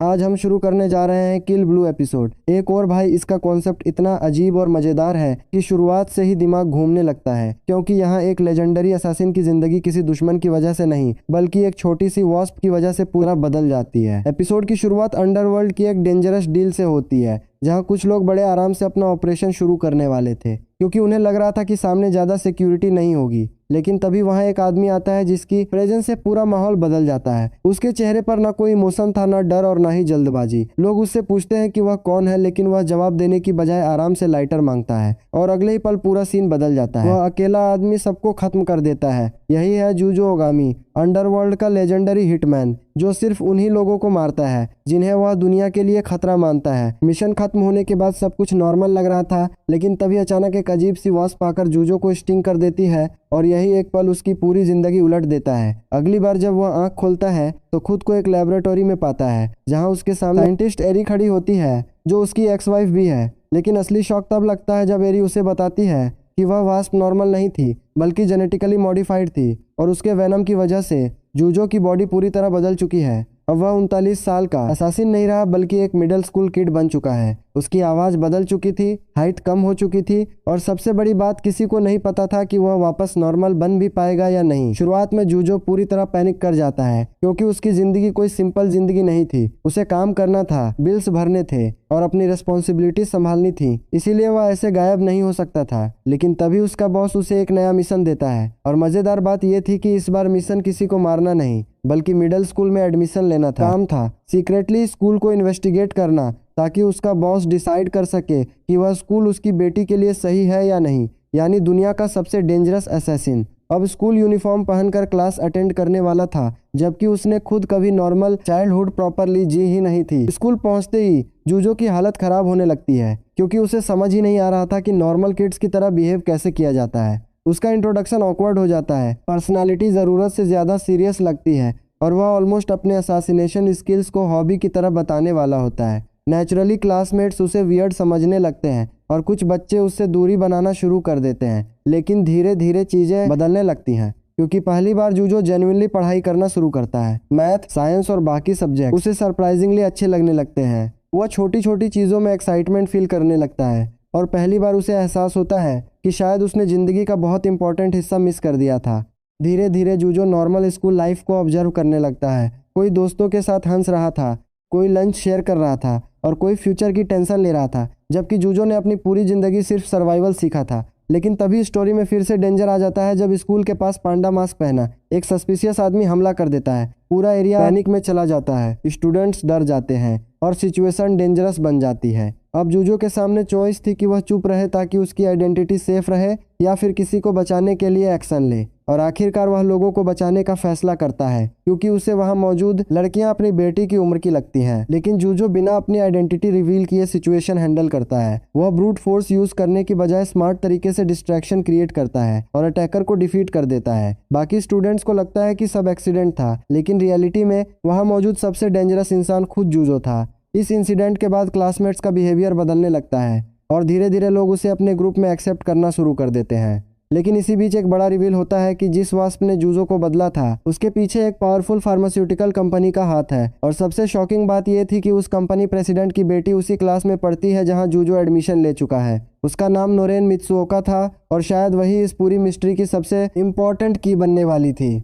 आज हम शुरू करने जा रहे हैं किल ब्लू एपिसोड। एक और भाई इसका कॉन्सेप्ट इतना अजीब और मजेदार है कि शुरुआत से ही दिमाग घूमने लगता है, क्योंकि यहाँ एक लेजेंडरी असासिन की जिंदगी किसी दुश्मन की वजह से नहीं बल्कि एक छोटी सी वॉस्प की वजह से पूरा बदल जाती है। एपिसोड की शुरुआत अंडरवर्ल्ड की एक डेंजरस डील से होती है, जहाँ कुछ लोग बड़े आराम से अपना ऑपरेशन शुरू करने वाले थे, क्योंकि उन्हें लग रहा था कि सामने ज्यादा सिक्योरिटी नहीं होगी। लेकिन तभी वहां एक आदमी आता है जिसकी प्रेजेंस से पूरा माहौल बदल जाता है। उसके चेहरे पर ना कोई इमोशन था, ना डर और ना ही जल्दबाजी। लोग उससे पूछते हैं कि वह कौन है, लेकिन वह जवाब देने की बजाय आराम से लाइटर मांगता है और अगले ही पल पूरा सीन बदल जाता है। वह अकेला आदमी सबको खत्म कर देता है। यही है जूजो ओगामी, अंडरवर्ल्ड का लेजेंडरी हिटमैन, जो सिर्फ उन्हीं लोगों को मारता है जिन्हें वह दुनिया के लिए खतरा मानता है। मिशन खत्म होने के बाद सब कुछ नॉर्मल लग रहा था, लेकिन तभी अचानक एक अजीब सी वास्प आकर जूजो को स्टिंग कर देती है और यही एक पल उसकी पूरी जिंदगी उलट देता है। अगली बार जब वह आंख खोलता है तो खुद को एक लेबोरेटरी में पाता है, जहां उसके सामने साइंटिस्ट एरी खड़ी होती है, जो उसकी एक्स वाइफ भी है। लेकिन असली शॉक तब लगता है जब एरी उसे बताती है कि वह वास्प नॉर्मल नहीं थी बल्कि जेनेटिकली मॉडिफाइड थी और उसके वेनम की वजह से जूजो की बॉडी पूरी तरह बदल चुकी है। अब वह 39 साल का असासिन नहीं रहा बल्कि एक मिडिल स्कूल किड बन चुका है। उसकी आवाज बदल चुकी थी, हाइट कम हो चुकी थी और सबसे बड़ी बात, किसी को नहीं पता था कि वह वापस नॉर्मल बन भी पाएगा या नहीं। शुरुआत में जूजो पूरी तरह पैनिक कर जाता है, क्योंकि उसकी जिंदगी कोई सिंपल जिंदगी नहीं थी। उसे काम करना था, बिल्स भरने थे और अपनी रिस्पॉन्सिबिलिटी संभालनी थी, इसीलिए वह ऐसे गायब नहीं हो सकता था। लेकिन तभी उसका बॉस उसे एक नया मिशन देता है और मजेदार बात यह थी कि इस बार मिशन किसी को मारना नहीं बल्कि मिडिल स्कूल में एडमिशन लेना था। काम था सीक्रेटली स्कूल को इन्वेस्टिगेट करना, ताकि उसका बॉस डिसाइड कर सके कि वह स्कूल उसकी बेटी के लिए सही है या नहीं, यानी दुनिया का सबसे डेंजरस असैसिन। अब स्कूल यूनिफॉर्म पहनकर क्लास अटेंड करने वाला था, जबकि उसने खुद कभी नॉर्मल चाइल्डहुड प्रॉपरली जी ही नहीं थी। स्कूल पहुंचते ही जूजो की हालत खराब होने लगती है, क्योंकि उसे समझ ही नहीं आ रहा था कि नॉर्मल किड्स की तरह बिहेव कैसे किया जाता है। उसका इंट्रोडक्शन ऑकवर्ड हो जाता है, पर्सनालिटी ज़रूरत से ज़्यादा सीरियस लगती है और वह ऑलमोस्ट अपने असासिनेशन स्किल्स को हॉबी की तरह बताने वाला होता है। नेचुरली क्लासमेट्स उसे वियर्ड समझने लगते हैं और कुछ बच्चे उससे दूरी बनाना शुरू कर देते हैं। लेकिन धीरे धीरे चीज़ें बदलने लगती हैं, क्योंकि पहली बार जूजो जेन्युइनली पढ़ाई करना शुरू करता है। मैथ, साइंस और बाकी सब्जेक्ट उसे सरप्राइजिंगली अच्छे लगने लगते हैं। वह छोटी छोटी चीज़ों में एक्साइटमेंट फील करने लगता है और पहली बार उसे एहसास होता है कि शायद उसने ज़िंदगी का बहुत इंपॉर्टेंट हिस्सा मिस कर दिया था। धीरे धीरे जूजो नॉर्मल स्कूल लाइफ को ऑब्जर्व करने लगता है। कोई दोस्तों के साथ हंस रहा था, कोई लंच शेयर कर रहा था और कोई फ्यूचर की टेंशन ले रहा था, जबकि जूजो ने अपनी पूरी जिंदगी सिर्फ सर्वाइवल सीखा था। लेकिन तभी स्टोरी में फिर से डेंजर आ जाता है, जब स्कूल के पास पांडा मास्क पहना एक सस्पिशियस आदमी हमला कर देता है। पूरा एरिया पैनिक में चला जाता है, स्टूडेंट्स डर जाते हैं और सिचुएशन डेंजरस बन जाती है। अब जूजो के सामने चॉइस थी कि वह चुप रहे ताकि उसकी आइडेंटिटी सेफ रहे, या फिर किसी को बचाने के लिए एक्शन ले। और आखिरकार वह लोगों को बचाने का फैसला करता है, क्योंकि उसे वहां मौजूद लड़कियां अपनी बेटी की उम्र की लगती हैं। लेकिन जूजो बिना अपनी आइडेंटिटी रिवील किए सिचुएशन हैंडल करता है। वह ब्रूट फोर्स यूज करने की बजाय स्मार्ट तरीके से डिस्ट्रैक्शन क्रिएट करता है और अटैकर को डिफीट कर देता है। बाकी स्टूडेंट्स को लगता है कि सब एक्सीडेंट था, लेकिन रियलिटी में वहां मौजूद सबसे डेंजरस इंसान खुद जूजो था। इस इंसिडेंट के बाद क्लासमेट्स का बिहेवियर बदलने लगता है और धीरे धीरे लोग उसे अपने ग्रुप में एक्सेप्ट करना शुरू कर देते हैं। लेकिन इसी बीच एक बड़ा रिवील होता है कि जिस वास्प ने जूजो को बदला था, उसके पीछे एक पावरफुल फार्मास्यूटिकल कंपनी का हाथ है। और सबसे शॉकिंग बात यह थी कि उस कंपनी प्रेसिडेंट की बेटी उसी क्लास में पढ़ती है जहां जूजो एडमिशन ले चुका है। उसका नाम नोरेन मित्सुओका था और शायद वही इस पूरी मिस्ट्री की सबसे इम्पोर्टेंट की बनने वाली थी।